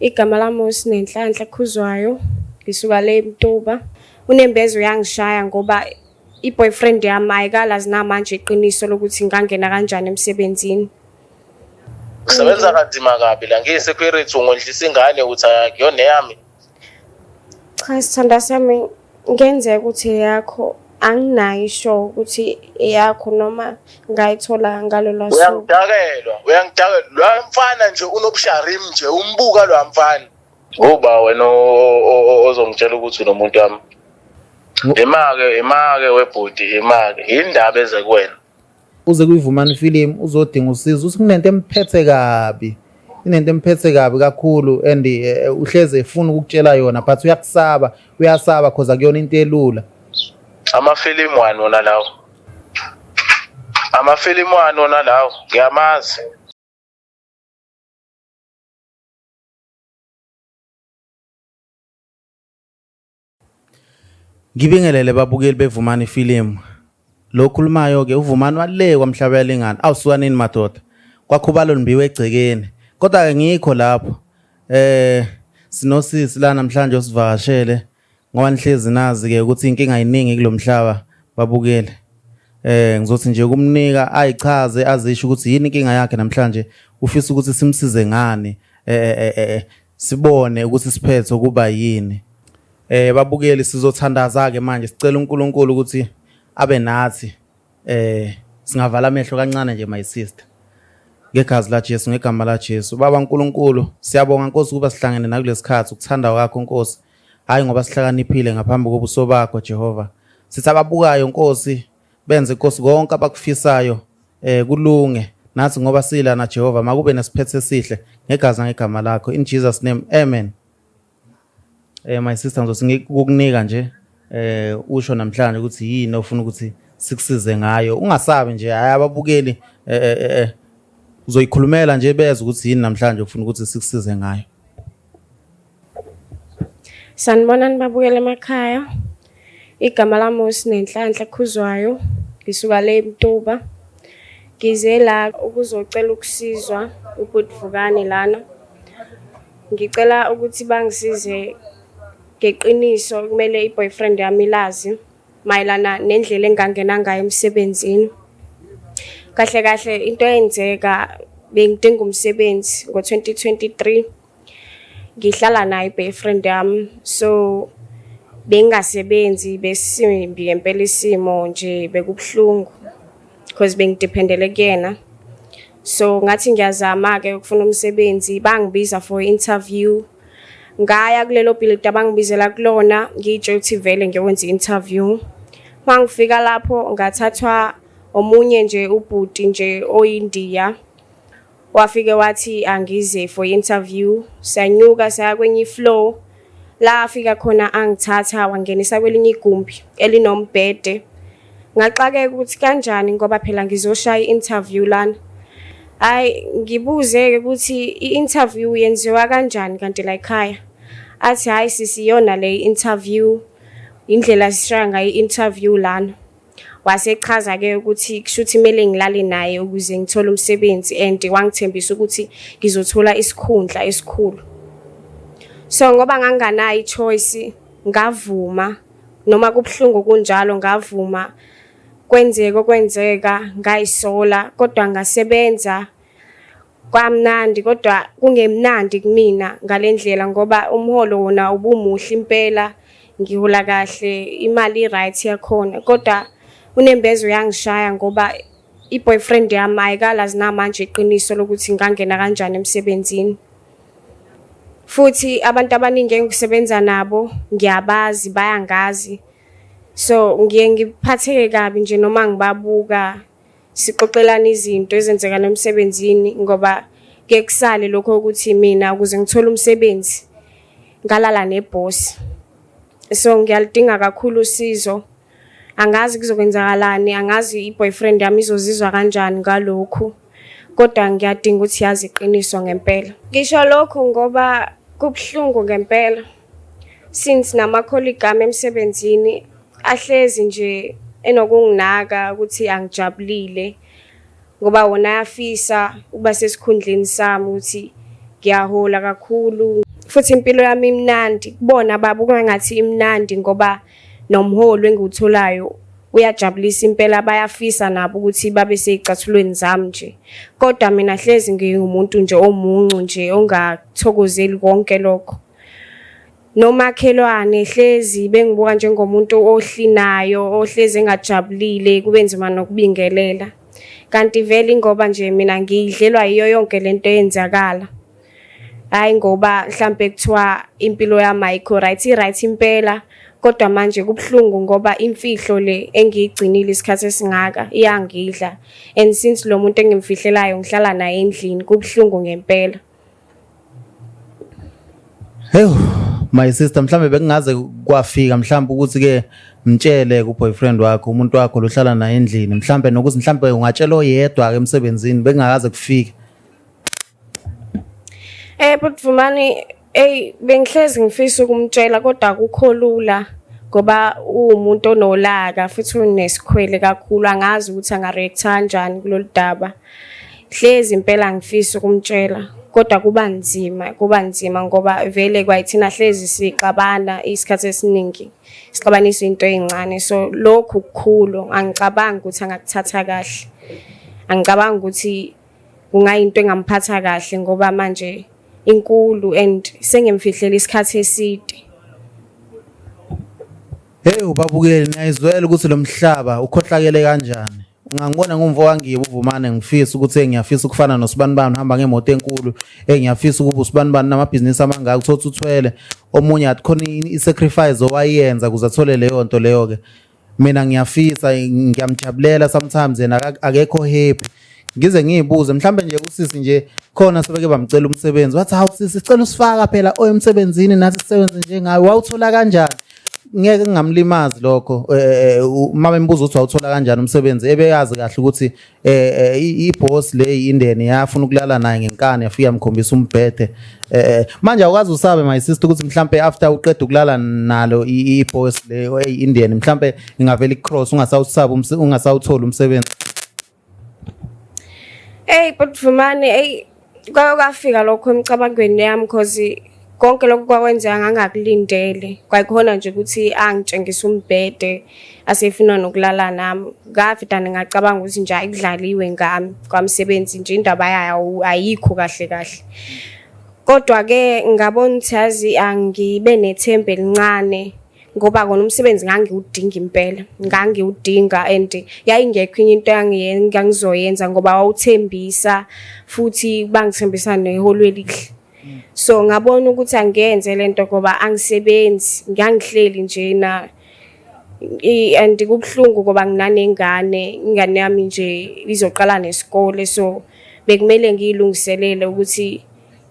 Igama lami uSinenhlanhla Khuzwayo, ngisuka le eMtuba. UNembezo uyangishaya ngoba i-boyfriend yami ayikalazi namanje iqiniso lokuthi ngangena kanjani emsebenzini. Usebenza kanzima kabi la ngiyi-security ungondlisa ingane uthi akuyona yami. Cha sithanda sami, ngenzeka ukuthi eyakho, anginayo isho ukuthi eyakho noma ngayithola ngalolu suku. Uyangidakelwa lo mfana nje unobusharimu nje umbuka lo mfana. Ngoba wena ozongitshela ukuthi unomuntu wami. Imake webhodi imake indaba eze kuwena. Uze kuyivumani film uzodinga usizo uthi kunento emphethe kabi. Inento emphethe kabi kakhulu and uhleze efuna ukukutshela yona but uyasaba because akuyona into elula. Amafilimu wona lawo ngiyamazi. Ngibingelele babukeli bevumani film. Lo khulumayo ke uvumani wale kwamhlabela ingane. Awusuka nini madoda? Kwakhubalo nimbiwe egcekeni. Kodwa ke ngikho lapho. Sinosisi la namhlanje osivakashele ngoba nihlezi nazi ke ukuthi inkinga ayiningi kulomhlaba babukele. Ngizothi nje kumnika ayichaze azisho ukuthi yini inkinga yakhe namhlanje ufisa ukuthi simsize ngani sibone ukuthi siphethe kuba yini. Babukeli sizothandaza ke manje sicela uNkulunkulu ukuthi abe nathi singavala amehlo kancane nje my sister. Ngegazi la Jesu ngegama la Jesu. Baba uNkulunkulu siyabonga Nkosi ukuba sihlangene na kulesikhathi ukuthanda kwakho Nkosi. Hayi ngoba sihlakaniphile ngaphambi kobuso bakho Jehova. Sithi ababukayo Nkosi benze Nkosi konke abakufisayo kulunge nathi ngoba sila na Jehova makube nesiphethe esihle ngegazi ngegama lakho in Jesus name amen. My sister ngizothi ngikukunika nje usho namhlanje ukuthi yini ofuna ukuthi sikusize ngayo ungasabi nje hayi ababukeli uzoyikhulumela nje beze ukuthi yini namhlanje ufuna ukuthi sikusize ngayo. Sanibonani babukele emakhaya. Igama lami uSinenhlanhla Khuzwayo, ngisuka le eMtuba. Ngize la ukuzocela ukusizwa ubudvukane lana. Ngicela ukuthi bangisize ngeqiniso kumele i-boyfriend yami lazi mayelana nendlela engangena ngayo emsebenzini. Kahle into eyenzeka bengidinga umsebenzi ngo-2023 ngihlala naye i-boyfriend yami so bengasebenzi besimbi ngempela isimo nje bekubhlungu because bengidependele kuyena. So ngathi ngiyazama ke ukufuna umsebenzi bangibiza for interview. Ngaya kulelo build abangibizela kulona ngitshe ukuthi vele ngiyowenza interview. Mangifika lapho ngathathwa omunye nje ubhuti nje oyiNdiya. Wafike wathi angize for interview. Sanyuka saya kwenye floor. La afika khona angithatha wangenisa kwelinye igumbi elinombhede. Ngaxake ukuthi kanjani ngoba phela ngizoshaya interview lana. Hayi ngibuze ukuthi i-interview yenziwa kanjani kanti la ekhaya. Athi hayi sisiyona le interview indlela sishaya ngayo i-interview lana. Wasechaza ke ukuthi kushuthi kumele ngilale naye ukuze ngithole umsebenzi and wangithembisa ukuthi ngizothola isikhundla esikhulu. So ngoba nganganayo ichoice ngavuma noma kubhlungu kunjalo ngavuma. Kwenzeka ngayisola kodwa ngasebenza kwamnandi kodwa kungemnandi kumina ngalendlela ngoba umholo wona ubumuhle impela ngihola kahle imali right yakhona kodwa uNembezo uyangishaya ngoba i-boyfriend yami ayikalazi namanje iqiniso lokuthi ngangena kanjani emsebenzini. Futhi abantu abaningi engisebenza nabo ngiyabazi bayangazi. So ngiye ngiphatheke kabi nje noma ngibabuka sixoxelana izinto ezenzeka nemsebenzini ngoba ke kusale lokho ukuthi mina ukuze ngithole umsebenzi ngalala neboss. So ngiyalidinga kakhulu usizo. Angazi kuzokwenzakalani, angazi i-boyfriend yami izozizwa kanjani ngalokho. Kodwa ngiyadinga ukuthi yazi iqiniso ngempela. Ngisho lokho ngoba kubhlungu ngempela. Since nama-colleague ami emsebenzini ahlezi nje enokunginaka ukuthi angijabulile ngoba wona ayafisa ukuba sesikhundleni sami ukuthi ngiyahola kakhulu. futhi impilo yami imnandi. Kubona babuka ngathi imnandi ngoba nomholo engiwutholayo uyajabulisa impela, bayafisa nabo ukuthi babe seyicathulweni zami nje. Kodwa mina hlezi ngiwumuntu nje omuncu nje ongathokozeli konke lokho. Nomakhelwane hlezi bengibuka njengomuntu ohlinayo, ohlezi engajabulile, kube nzima nokubingelela. Kanti vele ngoba nje mina ngidlelwa yiyo yonke lento eyenzakala. Hayi ngoba mhlambe kuthiwa impilo yami ayikho right, right impela. Kodwa manje kubhlungu ngoba imfihlo le engiyigcinile isikhathi esingaka iyangidla. And since lo muntu engimfihlelayo ngihlala naye endlini, kubhlungu ngempela. Hey, my sister, mhlambe bekungaze kwafika mhlambe ukuthi ke mtshele ku boyfriend wakho, umuntu wakho lohlala naye endlini, mhlambe nokuthi mhlambe ungatshela oyedwa ke emsebenzini bekungakaze kufike. But Vumani, bengihlezi ngifisa ukumtshela kodwa akukho lula ngoba umuntu onolaka futhi unesikhwele kakhulu, angazi ukuthi angareact kanjani kulolu daba. Hlezi impela ngifisa ukumtshela kodwa kuba nzima ngoba vele kwayithina hlezi sixabana isikhathi esiningi, sixabanisa into ezincane. So lokhu kukhulu, angicabangi ukuthi angakuthatha kahle, angicabangi ukuthi kungayinto engamphatha kahle ngoba manje inkulu and sengimfihlela isikhathi eside. Hey ubabukeli, niyayizwela ukuthi lo mhlaba ukhohlakele kanjani. Ungangibona ngumvo wangibo uVumane, ngifisa ukuthi ngiyafisa ukufana noSibanibani, uhamba ngemoto enkulu, ngiyafisa ukuba uSibanibani namabhizinisi amangaka uthothi uthwele, omunye athi khona isacrifice owayenza kuze athole leyo nto leyo ke. Mina ngiyafisa, ngiyamjabulela sometimes yena akekho happy. Ngize ngiyibuze mhlambe nje usisi nje khona sebeke bamcela umsebenzi, wathi hawu sisi sicela usifaka phela emsebenzini nathi sisebenze njengawe, wawuthola kanjani? Ngeke ngingamlimazi lokho. Uma bembuza ukuthi wawuthola kanjani umsebenzi, ebeyazi kahle ukuthi iboss le iIndian yafuna ukulala naye ngenkani, yafika yamkhombisa umbhede. Manje awukazi usabe my sister ukuthi mhlambe after uqeda ukulala nalo iboss le eIndian mhlambe ingavela icross ungasawusaba ungasawuthola umsebenzi. But Vumane, kwafika lokho emcabangweni yami because konke lokho kwakwenzeka ngangakulindele. Kwayikhona nje ukuthi angitshengisa umbhede asefuna nokulala nami. Ngafita ngicabanga ukuthi nje ayidlaliwe ngami kwamsebenzi nje, indaba yayo ayikho kahle. Kodwa ke ngabona ukuthi yazi angibe nethemba elincane ngoba kona umsebenzi ngangiwudinga impela, ngangiwudinga and yayingekho into engizoyenza ngoba wawuthembisa futhi bangithembisa neholo elihle. So ngabona ukuthi angenze lento ngoba angisebenzi, ngiyangihleli nje na and kubhlungu ngoba ingane yami nje izoqala nesikole. So bekumele ngiyilungiselele ukuthi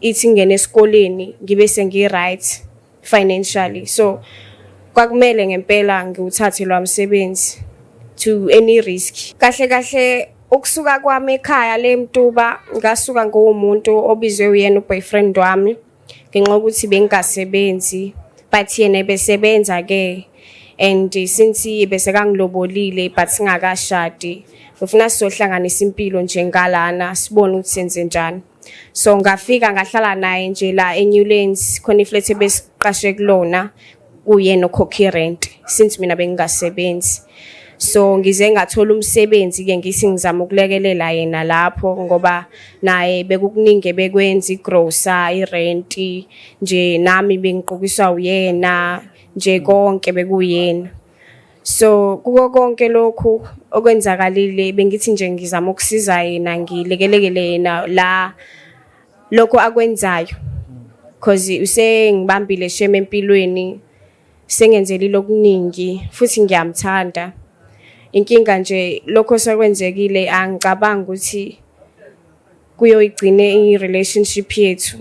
ithi ngene esikoleni ngibe sengi-right financially. So kwakumele ngempela ngiwuthathe lo msebenzi to any risk. Kahle ukusuka kwami ekhaya leMtuba ngasuka ngumuntu obizwe uyena uboyfriend wami ngenxa ukuthi bengasebenzi, but yena besebenza ke, and since bese kangilobolile but singakashadi, ufuna sizohlanganisa impilo nje ngalana sibone ukuthi senze njani. So ngafika ngahlala naye nje la eNewlands, khona iflat ebesiqashe kulona, uyena okhokha rent since mina bengingasebenzi. So ngize ngathola umsebenzi ke ngisi ngizama ukulekelela yena lapho ngoba naye bekukuningi bekwenza igrocer, irent nje, nami bengiqokiswa uyena nje, konke bekuyena. So kuko konke lokhu okwenzakalile bengithi nje ngizama ukusiza yena, ngilekelele yena la lokho akwenzayo because usengibambile sheme empilweni, sengenzelile okuningi futhi ngiyamthanda. Inkinga nje lokho sekwenzekile, angicabanga ukuthi kuyoyigcine i-relationship yethu,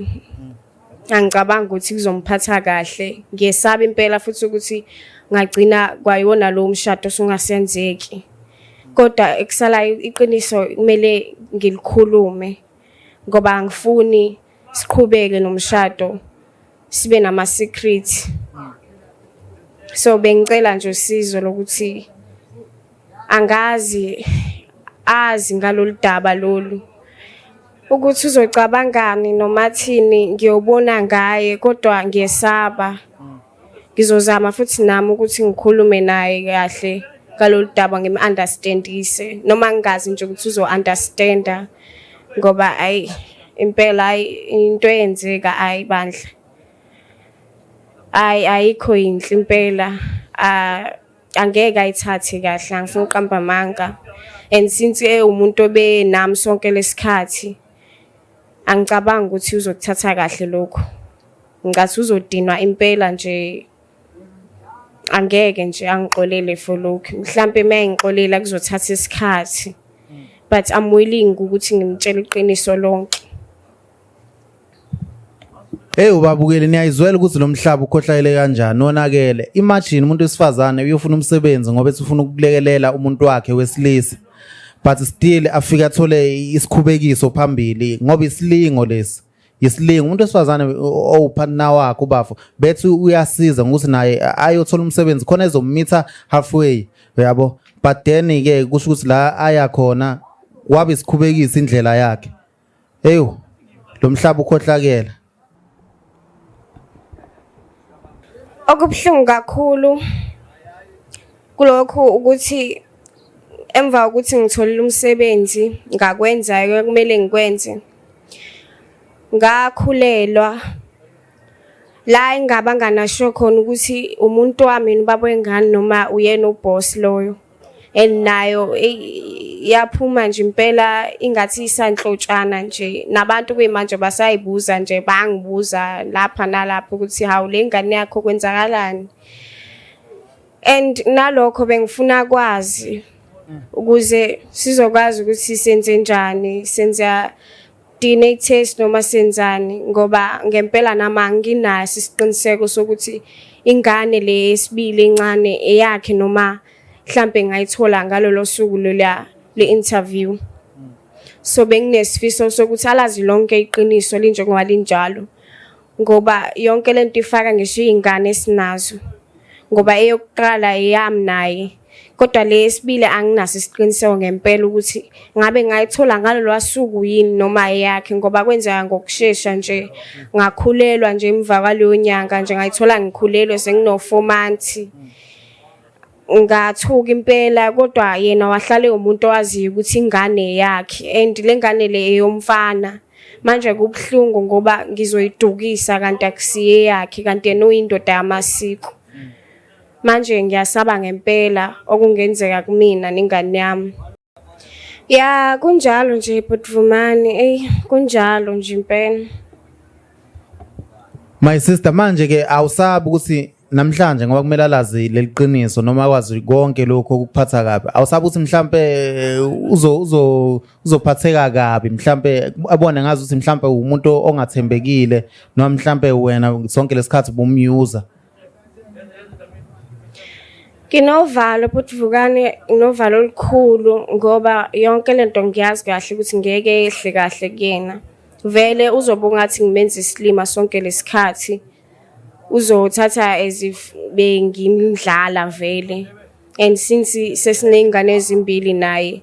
angicabanga ukuthi kuzomphatha kahle. Ngiyesaba impela futhi ukuthi ngagcina kwayona lo mshado sungasenzeki, kodwa ekusalayo iqiniso kumele ngilikhulume ngoba angifuni siqhubeke nomshado sibe nama secret. So bengicela nje usizo lokuthi angazi ngalolu daba lolu, ukuthi uzocabangani noma thini ngiyobona ngaye kodwa ngiyesaba. Ngizozama futhi nami ukuthi ngikhulume naye kahle ngalolu daba ngim-understandise noma ngingazi nje ukuthi uzo-understanda ngoba impela into eyenzeka bandla. Ayikho yinhle impela. Angeke ayithathe kahle, angifuni uqamba amanga. And since umuntu obenami sonke lesikhathi, angicabangi ukuthi uzokuthatha kahle lokho. Ngathi uzodinwa impela nje. Angeke nje angixolele for lokho. Mhlambe mayengixolela kuzothatha isikhathi. But I'm willing ukuthi ngimtshele iqiniso lonke. Ubabukeli niyayizwela ukuthi lo mhlaba ukhohlakele kanjani nonakele. Imagine umuntu wesifazane uyofuna umsebenzi ngoba ethi ufuna ukulekelela umuntu wakhe wesilisa. But still afika athole isikhubekiso phambili ngoba isilingo lesi. Isilingo umuntu wesifazane owupartner wakhe ubafo bethi uyasiza ngokuthi naye ayothola umsebenzi khona ezomitha halfway yabo. But then ke kusho ukuthi la aya khona wabe isikhubekisa indlela yakhe. Lo mhlaba ukhohlakela. Okubuhlungu kakhulu kulokho ukuthi emva ukuthi ngitholile umsebenzi ngakwenza kumele ngikwenze. Ngakhulelwa la ingaba nganasho khona ukuthi umuntu wami ubaba wengane noma uyena uboss loyo. And nayo yaphuma nje impela ingathi isanhlotshana nje nabantu kuyimanje basayibuza nje bangibuza lapha nalapha ukuthi hawu le ngane yakho kwenzakalani. And nalokho bengifuna kwazi ukuze sizokwazi ukuthi senze njani, senza DNA test noma senzani ngoba ngempela nami anginaso isiqiniseko sokuthi ingane le esibili encane eyakhe noma mhlambe ngayithola ngalolo suku le interview. So benginesifiso sokuthi alazi lonke iqiniso linjengoba linjalo ngoba yonke lento ifaka ngisho izingane esinazo ngoba eyokuqala eyami naye kodwa lesibili anginaso isiqiniseko ngempela ukuthi ngabe ngayithola ngalolu suku yini noma eyakhe ngoba kwenzeka ngokusheshsha nje ngakhulelwa nje emva kwaleyo nyanga nje ngayithola ngikhulelwe sengino 4 months. Ngathuka impela kodwa yena wahlale umuntu owaziyo ukuthi ingane yakhe and lengane le eyomfana manje kubhlungu ngoba ngizoyidukisa kanti akusiye yakhe kanti yena uyindoda yamasiko. Manje ngiyasaba ngempela okungenzeka kumina nengane yami. Ya kunjalo nje Bhutvumani kunjalo nje impela. My sister manje ke awusabi ukuthi namhlanje ngoba kumele alazi leliqiniso noma kwazi konke lokho okuphatha kabi awusabi ukuthi mhlambe uzophatheka kabi mhlambe abone ngazi ukuthi mhlambe umuntu ongathembekile noma mhlambe wena sonke lesikhathi bumyuza. Nginovalo Bhutvukani nginovalo olukhulu ngoba yonke lento ngiyazi kahle ukuthi ngeke yehle kahle kuyena. Vele uzoba ngathi ngimenza isilima sonke lesikhathi. Uzothatha as if bengimdlala vele. And since sesinengane ezimbili naye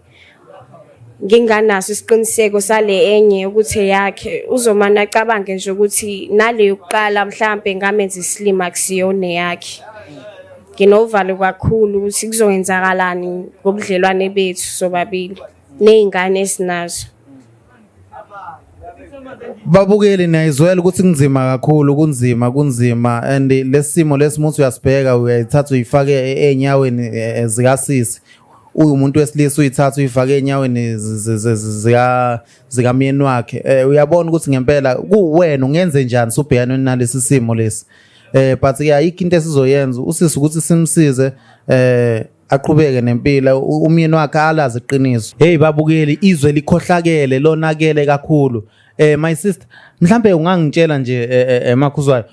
nginganaso isiqiniseko sale enye ukuthi yakhe uzomana acabange nje ukuthi nale yokuqala mhlambe ngamenza isilima kusiyone yakhe. Nginovalo kakhulu ukuthi kuzoyenzakalani ngobudlelwane bethu sobabili nezingane esinazo. Babukeli niyayizwela ukuthi kunzima kakhulu kunzima and lesimo lesimuntu uyasibheka uyayithatha uyifake enyaweni zikasisi umuntu wesilisa uyithatha uyifake enyaweni zikamyeni wakhe uyabona ukuthi ngempela kuwena ungenze njani subhekana nalesi simo lesi but ke ayikho into esizoyenza usisi ukuthi simsize aqhubeke nempilo umyeni wakhe alazi iqiniso. Babukeli izwe likhohlakele lonakele kakhulu. My sister mhlambe ungangitshela nje Makhuzwayo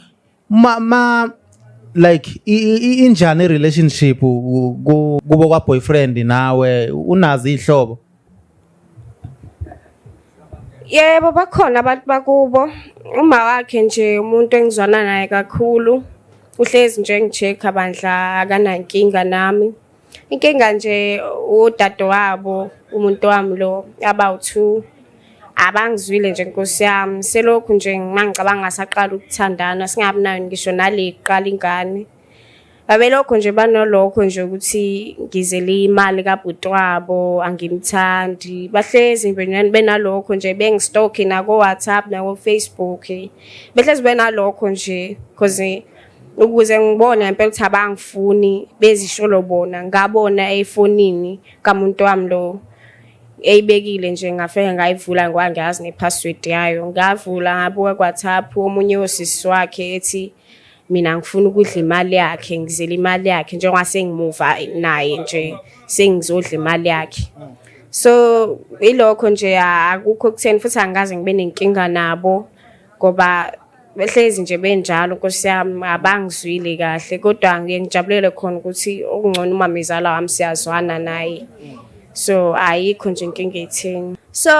like injani relationship kubo kwa boyfriend nawe unazi ihlobo? Yebo bakhona abantu bakubo uma wakhe nje umuntu engizwana naye kakhulu uhlezi nje ngicheck bandla akanankinga nami. Inkinga nje udade wabo umuntu wami lo about 2 abangizwile nje Nkosi yami, selokhu nje mangicabanga ngasaqala ukuthandana singabi nayo ngisho nale kuqala ingane. Babelokho nje banolokho nje ukuthi ngizele imali kabhuti wabo angimthandi. Bahlezi nje benalokho nje bengistalk nako WhatsApp nako Facebook. Behlezi benalokho nje cause ukuze ngibone impela ukuthi abangifuni bezisholo bona ngabona efonini kamuntu wami lo eyibekile nje ngafike ngayivula ngoba ngiyazi nepassword yayo. Ngavula ngabuka WhatsApp omunye osisi wakhe ethi mina ngifuna ukudla imali yakhe ngizela imali yakhe njengoba sengimuva naye nje sengizodla imali yakhe. So ilokho nje akukho kutheni futhi angaze ngibe nenkinga nabo ngoba behlezi nje benjalo Nkosi yami abangizwile kahle kodwa ngiyengijabulele khona ukuthi okungcono umamezala wami siyazwana naye. So ayikho nje inkinga etheni. So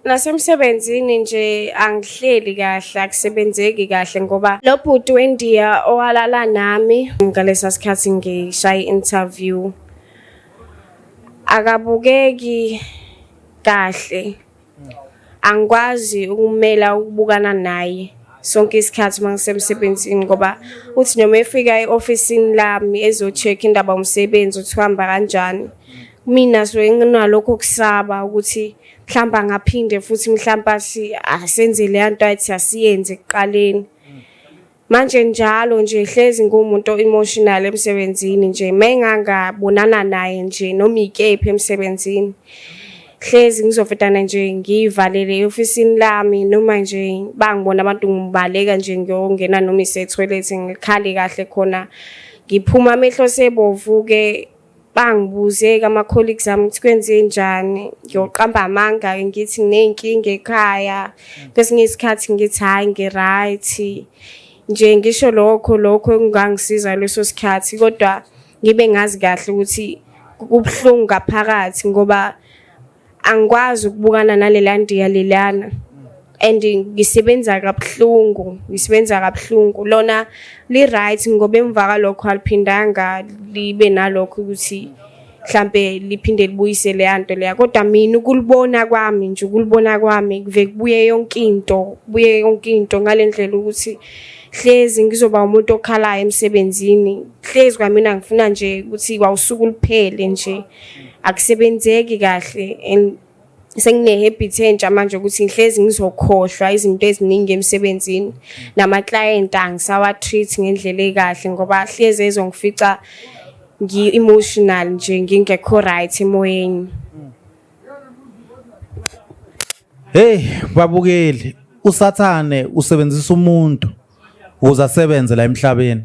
nasemsebenzini nje angihleli kahle akusebenzeki kahle ngoba lo bhuti weNdiya owalala nami ngalesa sikhathi ngishaya interview akabukeki kahle. Angikwazi ukumela ukubukana naye sonke isikhathi mangisemsebenzini ngoba uthi noma efika eofficeini lami ezo-check indaba umsebenzi uthi uhamba kanjani. Mina nginalokho kusaba ukuthi mhlamba ngaphinde futhi mhlamba asenze le nto athi asiyenze ekuqaleni. Manje njalo nje hlezi ngumuntu emotional emsebenzini nje mengangabonana naye nje noma ikephi emsebenzini. Hlezi ngizovedana nje ngivalele eofficeini lami noma nje bangibona abantu ngibaleka nje ngiyongena noma isetoilet ngikhale kahle khona ngiphuma amehlo sebovu ke bangibuze ama colleagues ami ukuthi kwenze njani ngiyoqamba amanga ngithi nenkinga ekhaya kwesinye isikhathi ngithi hayi ngiright nje ngisho lokho engangisiza leso sikhathi kodwa ngibe ngazi kahle ukuthi kubhlungu ngaphakathi ngoba angikwazi ukubukana nalela ndiya lelana and ngisebenza kabuhlungu lona li right ngoba emva kalokho aliphindanga libe nalokho ukuthi mhlambe liphinde libuyise le yanto leya kodwa mina ukulibona kwami kubuye yonke into ngalendlela ukuthi hlezi ngizoba umuntu okhalayo emsebenzini hlezi kwamina ngifuna nje ukuthi kwawusuku liphele nje akusebenzeki kahle and sengine habit entsha manje ukuthi ngihlezi ngizokhohlwa izinto eziningi emsebenzini nama client angisawa treat ngendlela ekahle ngoba hlezi ezongifica ngi-emotional nje ngingekho right emoyeni. Hey babukeli usathane usebenzisa umuntu ukuze asebenze la emhlabeni.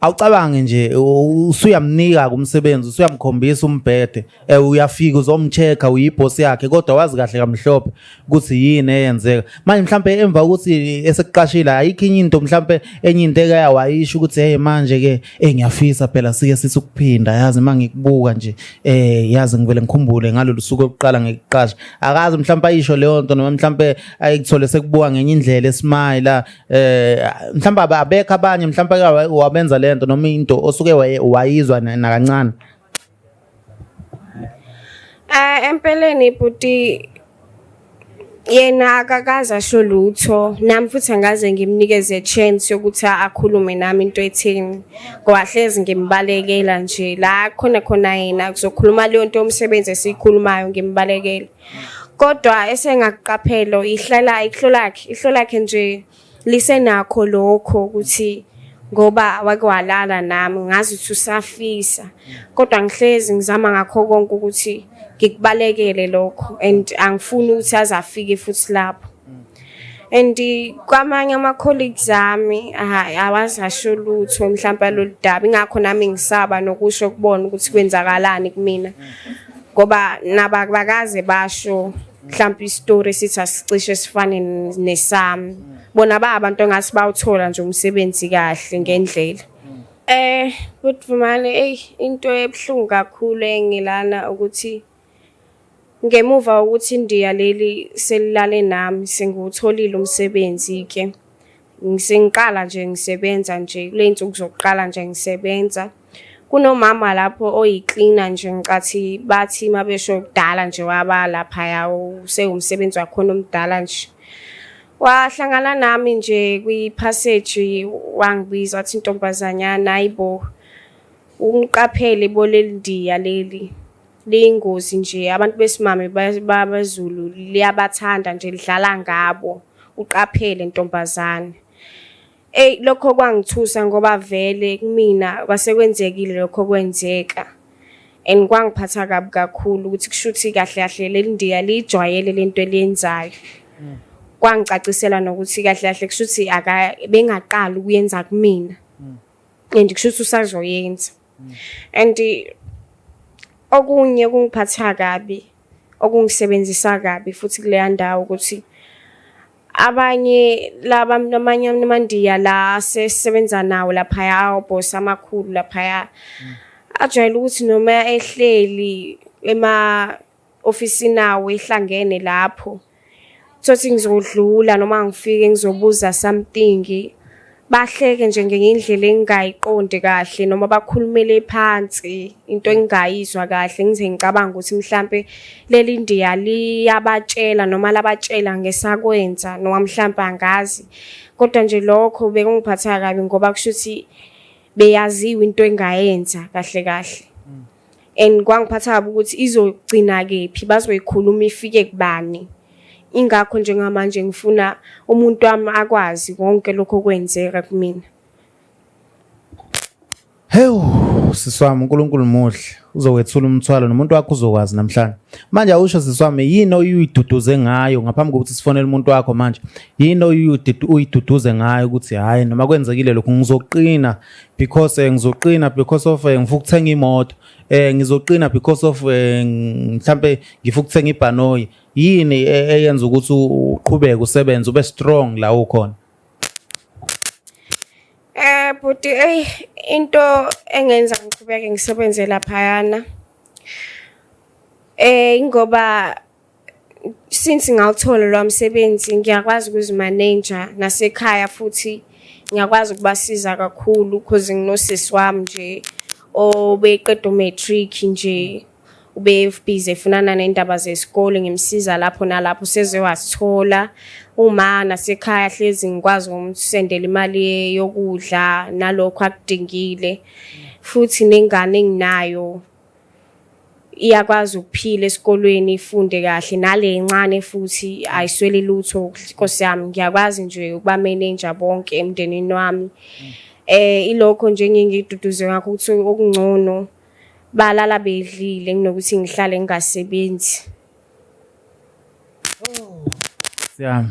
Awucabange nje usuyamnika kumsebenzi usuyamkhombisa umbhede uyafika uzomchecka uyiboss yakhe kodwa wazi kahle kamhlophe ukuthi yini eyenzeka manje mhlambe emva ukuthi esekuqashila ayikho into mhlambe enye into ekayawayisha ukuthi hey manje ke ngiyafisa phela sike sithi ukuphinda yazi mangikubuka nje yazi ngivele ngikhumbule ngalolu suku lokuqala ngikuqasha akazi mhlambe ayisho leyo nto noma mhlambe ayikuthole sekubuka ngenye indlela esmile mhlambe abekho abanye mhlambe wabenza lento noma into osuke wayizwa nakancane. Empeleni bhuti yena akakaze asho lutho nami futhi angaze ngimnikeze chance yokuthi akhulume nami into ethini ngoba hlezi ngimbalekela nje la khona yena kuzokhuluma leyo nto yomsebenzi esikhulumayo ngimbalekela kodwa esengakuqaphelo ihlo lakhe nje lisenakho lokho ukuthi ngoba wakwalala nami ngazi ukuthi usafisa kodwa ngihlezi ngizama ngakho konke ukuthi ngikubalekele lokho and angifuni ukuthi azafike futhi lapho and kwamanye ama colleagues ami awazasho lutho mhlawumbe loludaba ingakho nami ngisaba nokusho kubona ukuthi kwenzakalani kumina ngoba nabakaze basho mhlawumbe istory sithi asicishe sifane nesami bona abantu engasi bawuthola nje umsebenzi kahle ngendlela. But manje into ebhlungu kakhulu engilana ukuthi ngemuva ukuthi indiya leli selilale nami sengutholile umsebenzi ke ngisengiqala nje ngisebenza nje kule nsuku zokuqala nje ngisebenza kunomama lapho oyicleaner nje ngicathi bathi mabesho kudala nje waba laphaya usewumsebenzi wakhona omdala nje. Wahlangana nami nje kwi-passage wangibiza wathi ntombazanyana ayibo ungiqaphele boleli ndiya leli liyingozi nje abantu besimame babaZulu liyabathanda nje lidlala ngabo uqaphele ntombazane. Lokho kwangithusa ngoba vele kumina kwasekwenzekile lokho kwenzeka and kwangiphatha kabi kakhulu ukuthi kushuthi kahle kahle leli ndiya lijwayele lento eliyenzayo. Kwangicacisela nokuthi kahle kahle kushuthi bengaqala ukuyenza kumina and kushuthi usazoyenza. And okunye kungiphatha kabi okungisebenzisa kabi futhi kuleya ndawo ukuthi amanye amandiya la sesebenza nawo laphaya boss amakhulu laphaya ajwayele ukuthi noma ehleli ofisini nawo ehlangene lapho sothi ngizodlula noma ngifike ngizobuza something bahleke nje ngendlela engayiqonde kahle noma bakhulumele phansi into engayizwa kahle ngize ngicabanga ukuthi mhlambe leli ndiya liyabatshela noma labatshela ngesakwenza noma mhlambe angazi kodwa nje lokho bekungiphatha kabi ngoba kushuthi beyaziwe into engayenza kahle kahle and kwangiphatha kabi ukuthi izogcina kephi bazoyikhuluma ifike kubani. Ingakho njengamanje ngifuna umuntu wami akwazi konke lokho kwenzeka kumina. Hewu siswami uNkulunkulu muhle uzowethula umthwalo nomuntu wakho uzokwazi namhlanje. Manje awusho siswami yini oyiduduze ngayo ngaphambi kokuthi sifonele umuntu wakho manje. Yini uyiduduze ngayo ukuthi hayi noma kwenzekile lokho ngizoqina because of ngifuna ukuthenga imoto. Ngizoqina because of mhlambe ngifuna ukuthenga ibhanoyi. Yini eyenza ukuthi uqhubeke usebenze ube strong la ukhona? But into engenza ngiqhubeke ngisebenze laphayana ingoba since ngawuthola lo msebenzi ngiyakwazi ukuzimanager nasekhaya futhi ngiyakwazi ukubasiza kakhulu because nginosisi wami nje obeqeda matric nje ube busy efunana nendaba zesikole ngimsiza lapho nalapho sezewasithola uma nasekhaya hlezi ngikwazi ukumsendela imali yokudla nalokho akudingile futhi nengane enginayo iyakwazi ukuphila esikolweni ifunde kahle nale encane futhi ayiswele lutho Nkosi yami ngiyakwazi nje ukuba manager bonke emndenini wami ilokho nje ngingiduduze ngakho ukuthi okungcono balala bedlile nginokuthi ngihlale ngingasebenzi. Siyami.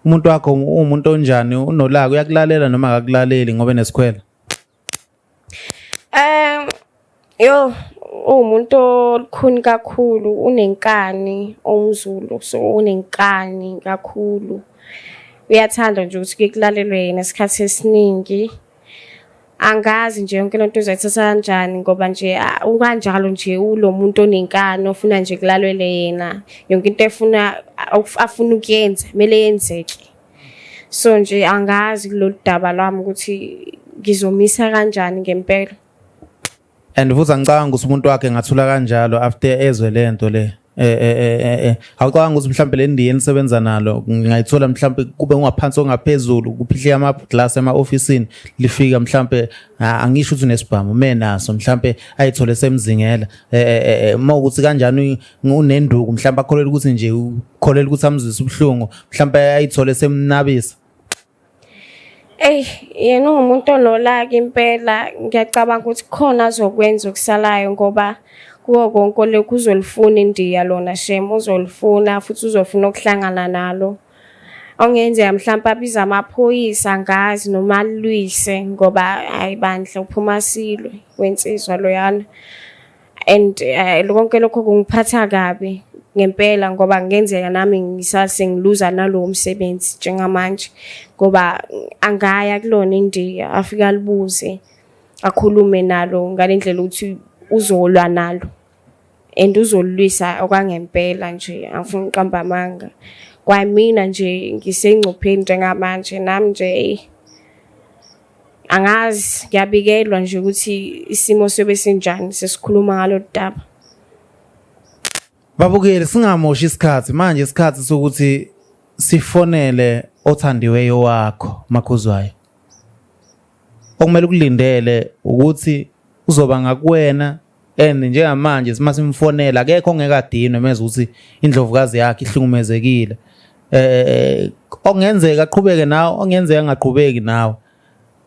Umuntu wakho umuntu onjani unolaka uyakulalela noma akakulaleli ngoba enesikhwela? Umuntu olukhuni kakhulu unenkani omZulu so unenkani kakhulu. Uyathanda nje ukuthi kulalelwe yena isikhathi esiningi. Angazi nje yonke lento izayithatha kanjani ngoba nje ukanjalo nje ulo muntu onenkani ofuna nje kulalelwe yena yonke into afuna ukuyenza kumele yenzeke. So nje angazi kulolu daba lwami ukuthi ngizomisa kanjani ngempela. And futhi angicabanga ukuthi umuntu wakhe ngathula kanjalo after ezwe lento le. Awucabanga ukuthi mhlambe le ndiye enisebenza nalo ngingayithola mhlambe kube ungaphansi ongaphezulu kuphihle ama glass ema officeini lifika mhlambe angisho ukuthi unesibhamu menaso mhlambe ayithole semzingela mawukuthi kanjani unenduku mhlambe akholela ukuthi nje ukholela ukuthi amzwise ubhlungu mhlambe ayithole semnabisa. Yena umuntu onolaka impela ngiyacabanga ukuthi khona azokwenza okusalayo ngoba kuwo konke lokho uzolifuna indiya lona shem uzolifuna futhi uzofuna ukuhlangana nalo. Ongenzeka mhlawumbe abiza amaphoyisa ngazi noma alwise ngoba hayi bandla uphuma silwe wensizwa loyana. And lonke lokho kungiphatha kabi ngempela ngoba ngenzeka nami ngisasengiluza nalo umsebenzi njengamanje ngoba angaya kulona indiya afika libuze akhulume nalo ngalendlela ukuthi uzolwa nalo and uzolwisa okwangempela nje angifuni uqamba amanga kwamina nje ngisengcupheni njengamanje nami nje angazi ngiyabikelwa nje ukuthi isimo sobe sinjani sesikhuluma ngalo daba. Babukeli singamoshi isikhathi manje isikhathi sokuthi sifonele othandiweyo wakho Makhuzwayo. Okumele ukulindele ukuthi uzoba ngakuwena and njengamanje simfonela akekho ongekadinwe meze ukuthi indlovukazi yakhe ihlukumezekile. Ongenzeka aqhubeke nawe ongenzeka angaqhubeki nawe.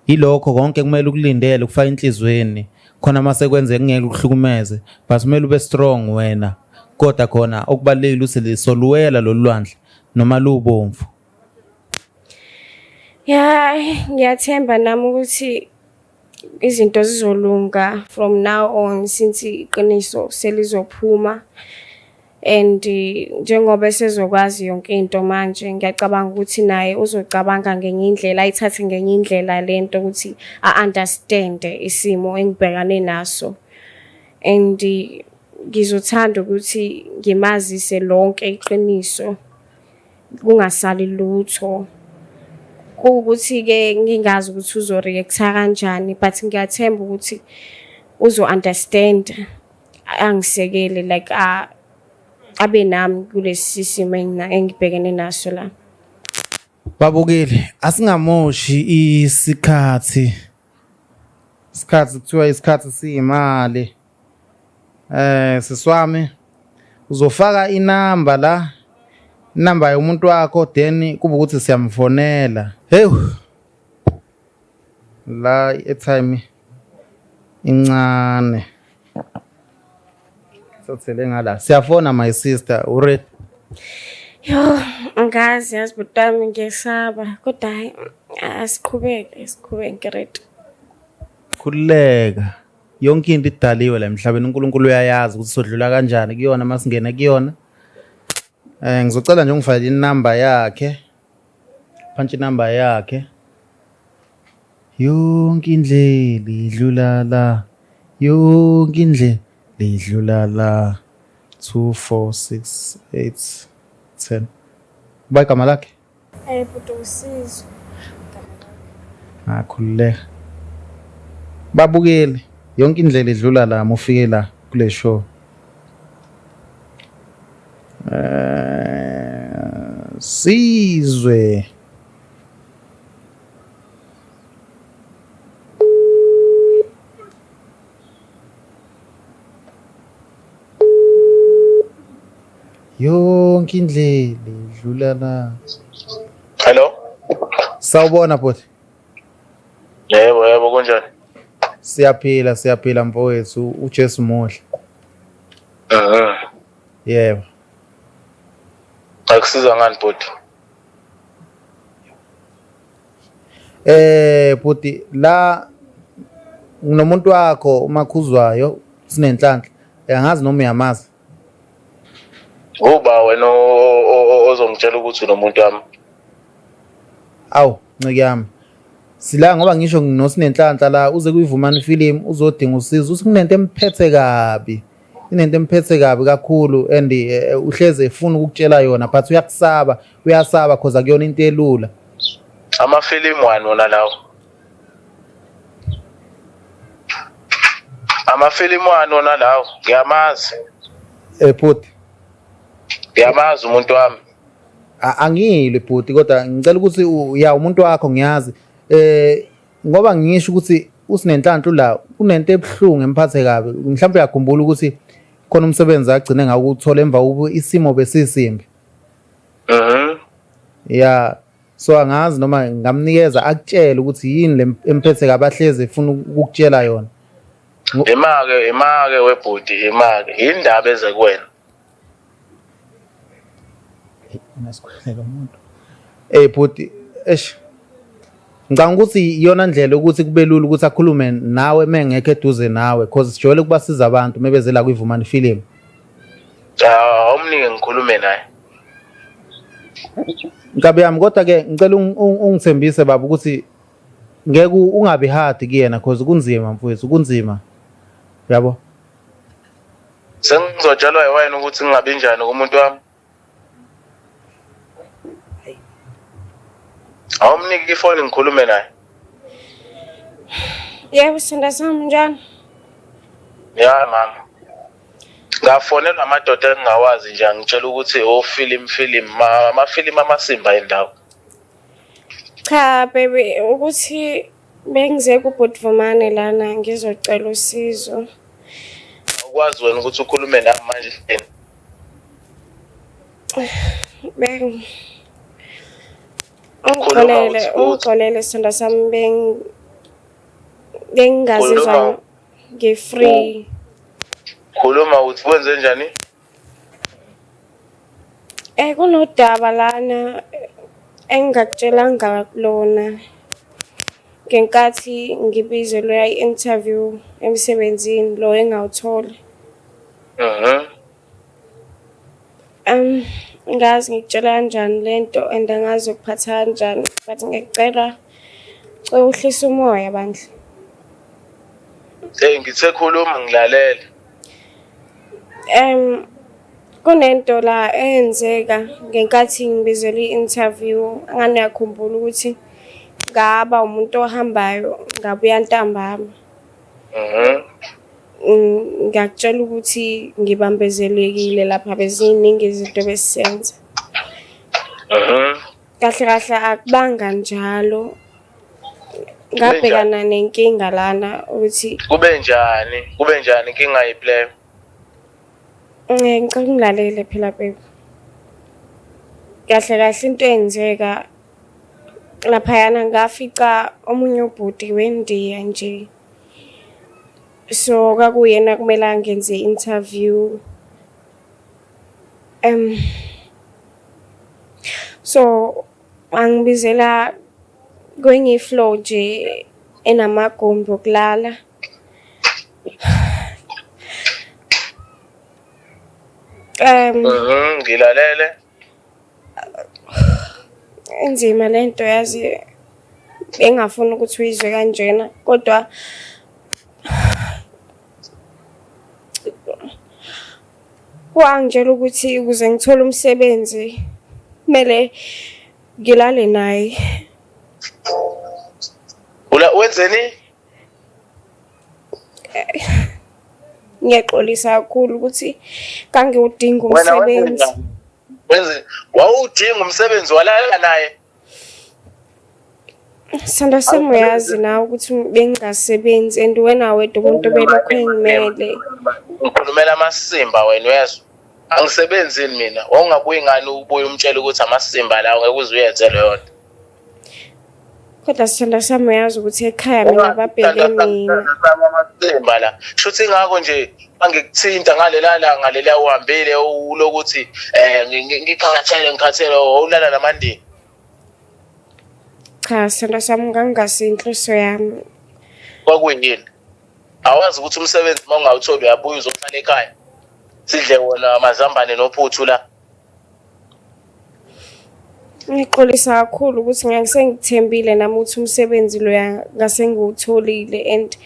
Yilokho konke kumele ukulindele ukufaka inhlizweni khona mase kwenzeka ngeke ukuhlukumeze but kumele ube strong wena. Kodwa khona okubalekile uselisoluwela lolwandle noma lubomvu. Ya ngiyathemba nami ukuthi izinto zizolunga from now on since iqiniso selizophuma and njengoba sezokwazi yonke into manje ngiyacabanga ukuthi naye uzocabanga ngenye indlela ayithathe ngenye indlela lento ukuthi understand isimo engibhekane naso and ngizothanda ukuthi ngimazise lonke iqiniso kungasali lutho. Ukuthi ke ngingazi ukuthi uzoreacta kanjani but ngiyathemba ukuthi uzo-understand angisekele like abe nami kulesi simo engibhekene naso la. Babukeli asingamoshi isikhathi kuthiwa isikhathi siyimali. Siswami uzofaka inamba la inamba yomuntu wakho then kuba ukuthi siyamfonela. Hey la airtime incane sothele ngala siyafona my sister uready. Yo angazi yazi butami ngesaba kodwa hayi asiqhubeke ready. Khuleka yonke into idaliwe la emhlabeni uNkulunkulu uyayazi ukuthi sodlula kanjani kuyona masingena kuyona. Ngizocela nje ungifayile inamba yakhe. Punch inamba yakhe. Yonke indlela idlula la. Yonke indlela idlula la. 2 4 6 8 10. Kuba igama lakhe? Bhuti usizo. Khuleka. Babukeli yonke indlela idlula la mufike la kule show. Sizwe yonke indlela idlula la. Hello? Sawubona bhuti. Yebo kunjani? Siyaphila mfowethu uJesu Muhle. Yebo. Akusiza ngani bhuti? Bhuti la unomuntu wakho uMakhuzwayo sinenhlanhla angazi noma uyamazi. Uba wena ozongitshela ukuthi unomuntu wami. Awu ncike yami. Sila ngoba ngisho nginosinenhlanhla la uze kuyivumani film uzodinga usizo usikunento emphethe kabi. Inento emphethe kabi kakhulu and uhleze efuna ukukutshela yona but uyasaba cause akuyona into elula. Amafilimu wani wona lawo? Amafilimu wani wona lawo? Ngiyamazi. Bhuti. Ngiyamazi umuntu wami. Angilwe bhuti kodwa ngicela ukuthi umuntu wakho ngiyazi. Ngoba ngisho ukuthi usinenhlanhla la kunento ebhlungu emphathe kabi mhlawumbe uyakhumbula ukuthi khona umsebenzi agcine ngakuthola emva kokuba isimo besisimbi. Yeah so angazi noma ngamnikeza akutshela ukuthi yini le emphethe kabi ahleze efuna ukukutshela yona. Imake webhuti imake indaba eze kuwena. Nasikhwela umuntu. Bhuti ngicabanga ukuthi iyona ndlela ukuthi kube lula ukuthi akhulume nawe mengekho eduze nawe because sijole kubasiza abantu mebeze la kuyivumani film. Awumnike ngikhulume naye. Nkabi yami kodwa ke ngicela ungithembise baba ukuthi ngeke ungabi hard kuyena because kunzima mfowethu kunzima. Yabo. Sengizotshelwa yiwena ukuthi ngingabi njani kumuntu wami. Awumnike ifoni ngikhulume naye. Yebo, sithanda sami njani? Ya mama. Ngafonelwa amadoda engingawazi nje angitshela ukuthi amafilimu amasimba endawo. Cha baby, ukuthi bengize kubhuti Vumane lana ngizocela usizo. Ukwazi wena ukuthi ukhulume nami manje yini? Ungixolele sithanda sami bengingazizwa ngi-free. Khuluma uthi wenze njani? Kunodaba lana engingakutshelanga lona ngenkathi ngibizelwe i-interview emsebenzini lo engawuthola. Ngazi ngikutshela kanjani lento and angazi ukuphatha kanjani, but ngiyacela uhlise umoya bandla. Ngithe khuluma ngilalele. Kunento la eyenzeka ngenkathi ngibizelwe i-interview, angani uyakhumbula ukuthi ngaba umuntu ohambayo ngabuya ntambama. Ngiyakutshela ukuthi ngibambezelekile lapha, beziningi izinto besisenza. Kahle kahle akubanga njalo, ngabhekana nenkinga lana ukuthi kube njani inkinga yiplay. Ngicela ungilalele phela baby. Kahle kahle into eyenzeka laphayana ngafica omunye ubhuti weNdiya nje. So kakuyena kumele angenze interview. So angibizela kwenye floor nje enamagumbi okulala. Ngilalele. Enzima lento yazi, engafuni ukuthi uyizwe kanjena kodwa wangitshela ukuthi ukuze ngithole umsebenzi kumele ngilale naye. Wenzeni? Ngiyaxolisa kakhulu ukuthi kangiwudinga umsebenzi. Wawudinga umsebenzi walala naye? Sithanda sami uyazi nawe ukuthi bengingasebenzi and wena wedwa umuntu obelokhu engimele. Ngikhulumela amasimba wena uyezwa. Angisebenzini mina. Wawungabuyi ngani ubuye umtshela ukuthi amasimba la ngeke uze uyenze leyo nto. Kodwa sithanda sami uyazi ukuthi ekhaya mina babheke mina. Amasimba la. Shuthi ngakho nje angikuthinta ngalela uhambile ulokuthi ngikhathele ulala namandini. Cha sithanda sami ngangasinhloso yami. Kwakuyini? Awazi ukuthi umsebenzi mawungawutholi uyabuya uzohlala ekhaya. Sidle wona amazambane nophuthu la. Ngixolisa kakhulu ukuthi ngisengithembile nami ukuthi umsebenzi lo ngase ngiwutholile and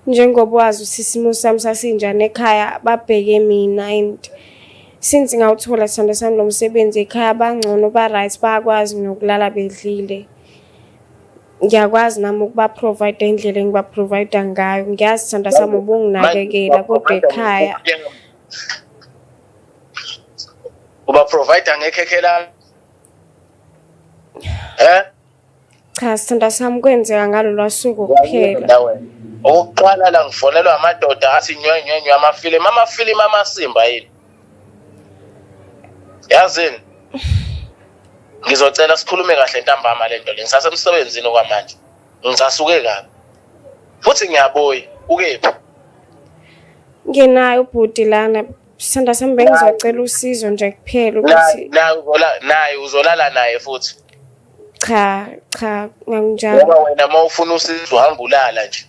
njengoba wazi usisimo sami sasinjani ekhaya babheke mina and since ngawuthola sithanda sami lo msebenzi ekhaya bangcono ba-right bayakwazi nokulala bedlile. Ngiyakwazi nami ukuba provide indlela engiba provide ngayo. Ngiyazi sithanda sami ubunginakekela kodwa ekhaya uba provide ngekhekhe la. Cha sithanda sami kwenzeka ngalolu suku kuphela. Okokuqala la ngifonelwa amadoda athi nywenywe amafilimu amasimba yini. Yazini ngizocela sikhulume kahle ntambama lento le ngisasemsebenzini okwamanje. Ngisasuke kabi. Futhi ngiyabuya ukephi? Nginayo ubhuti lana. Sithanda sami bengizocela usizo nje kuphela ukuthi naye uzolala naye futhi. Cha nganginjalo. Ngoba wena mawufuna usizo uhamba ulala nje.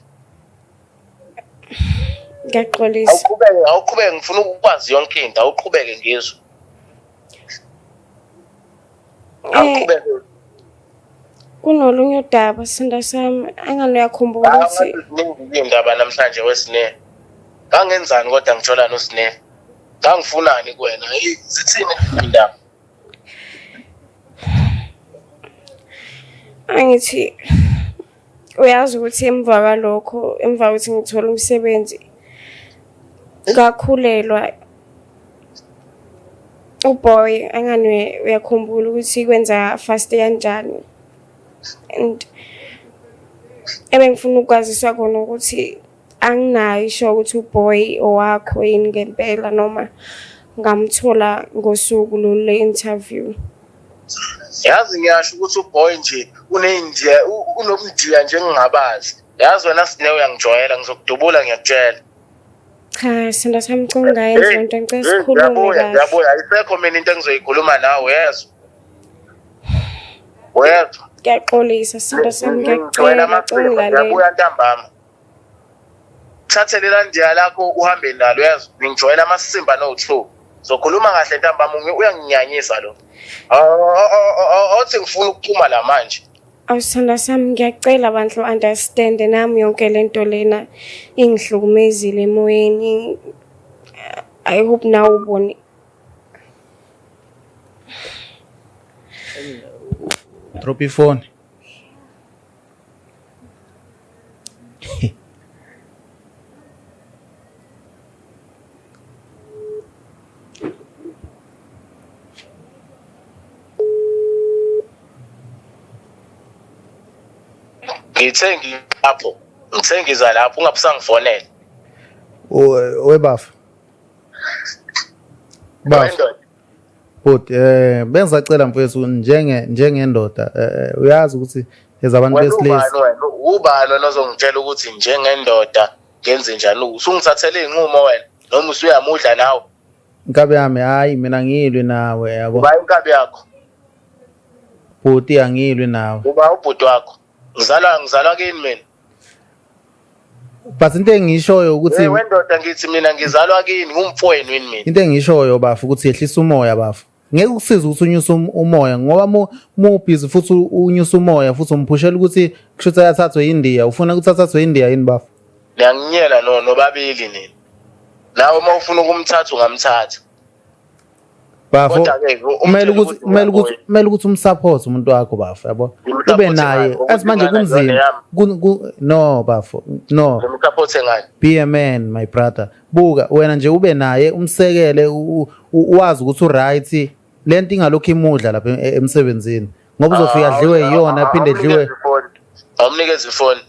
Ngiyaxolisa. Awuqhubeke ngifuna ukwazi yonke into, awuqhubeke ngizwe. Awuqhubeke. Kunolunye udaba sithanda sami angani uyakhumbula ukuthi indaba namhlanje wesine. Ngangenzani kodwa ngithola noSine. Ngangifunani kuwena? Zithini indaba? angithi uyazi ukuthi emva kokuthi ngithole umsebenzi ngakhulelwa uboy angani uyakhumbula ukuthi kwenza fast kanjani, and ebengifuna ukwaziswa khona ukuthi anginayo isho ukuthi uboy owakho yini ngempela noma ngamthola ngosuku lolu interview. Yazi ngiyasho ukuthi uboy nje unomdiya nje engingabazi. Yazi wena Sinewe uyangijwayela ngizokudubula ngiyakutshela. Cha, senda samcunga yenze into ngicela sikhulume kahle. Yabuya ayisekho mina into engizoyikhuluma nawe yezwa. Wezwa. Ngiyaxolisa senda sami ngiyacela ngicela yabuya ntambama. Thathe lela ndiya lakho uhambe nalo yezwa. Ngijwayela amasimba no2. Zokhuluma kahle ntambama uyanginyanyisa lo. Awuthi ngifuna ukuphuma la manje. Awusithanda sami ngiyacela bandla u-understand nami yonke lento lena ingihlukumezile emoyeni. I hope now ubone. Drop iphone. Ngithengiza lapho ungabusangifonela. Webafu. Bafu. But bengisacela mfowethu njengendoda uyazi ukuthi ezabantu besilisa. Ubani wena ozongitshela ukuthi njengendoda ngenze njani? Usungithathele inqumo wena noma usuyamudla nawe? Inkabi yami hayi mina ngilwe nawe yabo. Uba inkabi yakho. Bhuti angilwe nawe. Uba ubhuti wakho. Ngizalwa kini mina. But into engishoyo ukuthi wendoda ngithi mina ngizalwa kini ngumfowenu yini mina. Into engishoyo bafu ukuthi yehlisa umoya bafu. Ngeke ukusiza ukuthi unyuse umoya ngoba mu busy futhi unyuse umoya futhi umphushela ukuthi kushuthi ayathathwe India ufuna ukuthi athathwe India yini bafu. Ngiyanginyela nobabili nini. Nawe uma ufuna ukumthatha ungamthatha. Bafu kumele ukuthi umsupport umuntu wakho bafu yabo. Ube naye asimanje kunzima. No bafu no. Ngimsupport ngani? Be a man my brother. Buka wena nje ube naye umsekele uwazi ukuthi uright lento ingalokho imudla lapha emsebenzini ngoba uzofika adliwe yiyona aphinde edliwe. Awumnikeze ifoni.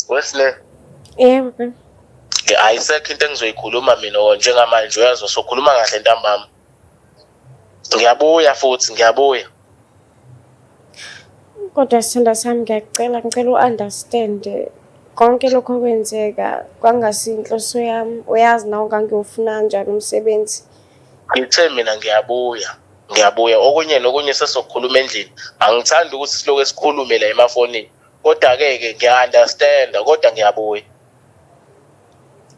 Wesne. Yebo. Ayisekho into engizoyikhuluma mina njengamanje uyazwa sokhuluma kahle ntambama. Ngiyabuya. Kodwa sithanda sami ngicela u-understand konke lokho kwenzeka kwangasinhloso yami. Uyazi nawe ngangiyofuna kanjani umsebenzi. Ngithe mina ngiyabuya okunye sesokukhuluma endlini. Angithandi ukuthi siloku esikhulume la emafonini. Kodwa ke ngiya-understand kodwa ngiyabuya.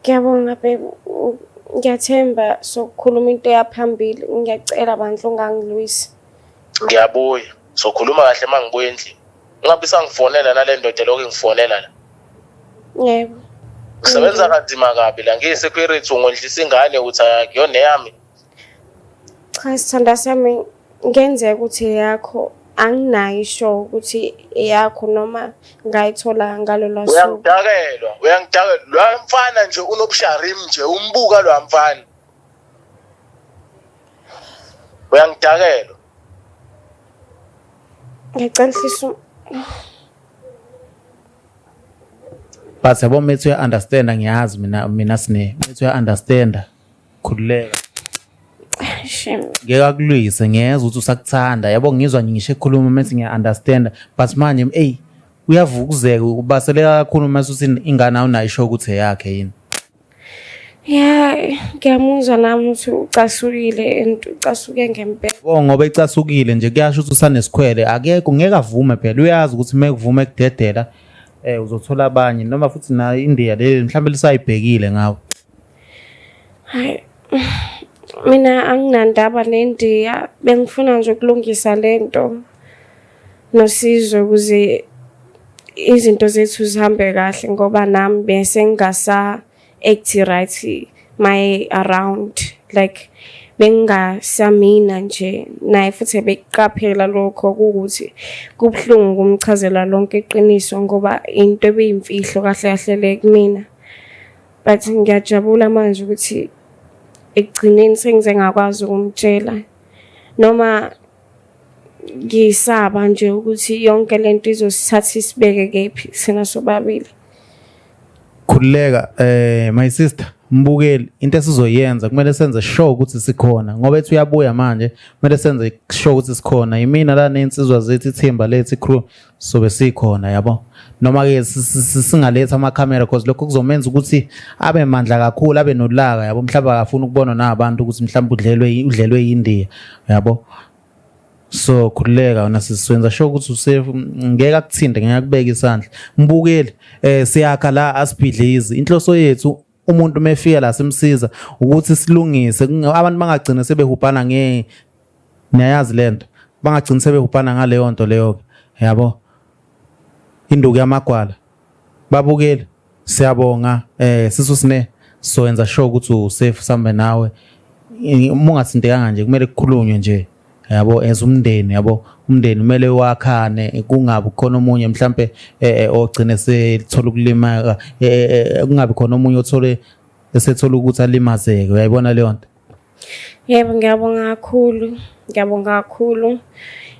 Ngiyabonga babe. Ngiyathemba sokukhuluma into yaphambili. Ngiyacela bandla ungangilwisi. Ngiyabuya. Sokhuluma kahle mangibuya endlini. Ungabe sangifonela nale ndoda lokho ngifonela la. Yebo. Kusebenza kanzima kabi la ngiyi-security ungondlisa ingane uthi akuyona yami. Cha sithanda sami ngenzeka ukuthi yakho anginayo isho ukuthi yakho noma ngayithola ngalo lwasuku. Uyangidakelwa. Lo mfana nje unobusharimu nje umbuka lo mfana. Uyangidakelwa. Ngicela hlisa But yabo methu ya understand ngiyazi mina Sine methu ya understand khululeka. Ngeke akulwise ngiyeza ukuthi usakuthanda yabo ngizwa ngisho ekhuluma mase ngiya understand but manje uyavukuzeka ubaseleka kakhulu mase uthi ingane awunayisho ukuthi eyakhe yini. Yeah, ngiyamuzwa nami ukuthi ucasukile and ucasuke ngempela. Ngoba icasukile nje kuyasho ukuthi usanesikhwele akekho ngeke avume phela uyazi ukuthi mekuvume ekudedela uzothola abanye noma futhi na India le mhlambe lisayibhekile ngawe. Hayi. Mina anginandaba neNdiya bengifuna nje ukulungisa lento nosizo ukuze izinto zethu zihambe kahle ngoba nami bese ngingasa act right my around like bengasamina nje naye futhi bekuqaphela lokho ukuthi kubuhlungu kumchazela lonke iqiniso ngoba into ebiyimfihlo kahle kahle le kumina. But ngiyajabula manje ukuthi ekugcineni sengize ngakwazi ukumtshela noma ngisaba nje ukuthi yonke lento izosithatha isibeke kephi sina sobabili. Khulileka my sister mbukeli into esizoyenza kumele senze sure ukuthi sikhona ngoba ethi uyabuya manje kumele senze sure ukuthi sikhona yimina la nensizwa zethu ithimba lethu crew sobe sikhona yabo noma ke singaletha ama camera because lokho kuzomenza ukuthi abe mandla kakhulu abe nolaka yabo mhlawumbe akafuna ukubona nabantu ukuthi mhlawumbe udlelwe yindiya yabo. So khulileka wena siswenza sure ukuthi usafe ngeke akuthinde ngeke akubeka isandla mbukeli siyakha la asibhidlizi inhloso yethu umuntu mefika la simsiza ukuthi silungise abantu bangagcina sebehubhana niyayazi lento bangagcina sebehubhana ngaleyo nto leyo yabo induku yamagwala babukeli siyabonga sisusine soyenza sure ukuthi usafe sambe nawe mungathindekanga nje kumele kukhulunywe nje yabo as umndeni yabo umndeni kumele wakhane kungabi khona omunye mhlambe ogcine sethola ukulima kungabi khona omunye othole esethola ukuthi alimazeke uyayibona leyo nto. Yebo ngiyabonga kakhulu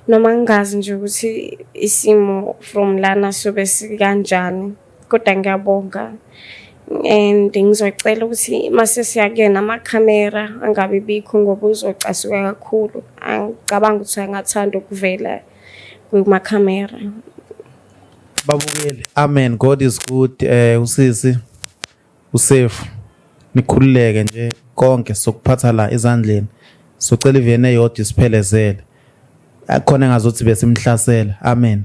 noma ngingazi nje ukuthi isimo from lana sobe sikanjani kodwa ngiyabonga and ngizocela ukuthi mase siyakena amakhamera angabe bikho ngoba uzocasuka kakhulu angicabanga ukuthi angathanda ukuvela kumakhamera. Babukeli amen God is good usisi usafe nikhululeke nje konke sokuphatha la ezandleni socela ivene yodwa isiphelezele akhona engazothi besimhlasela amen.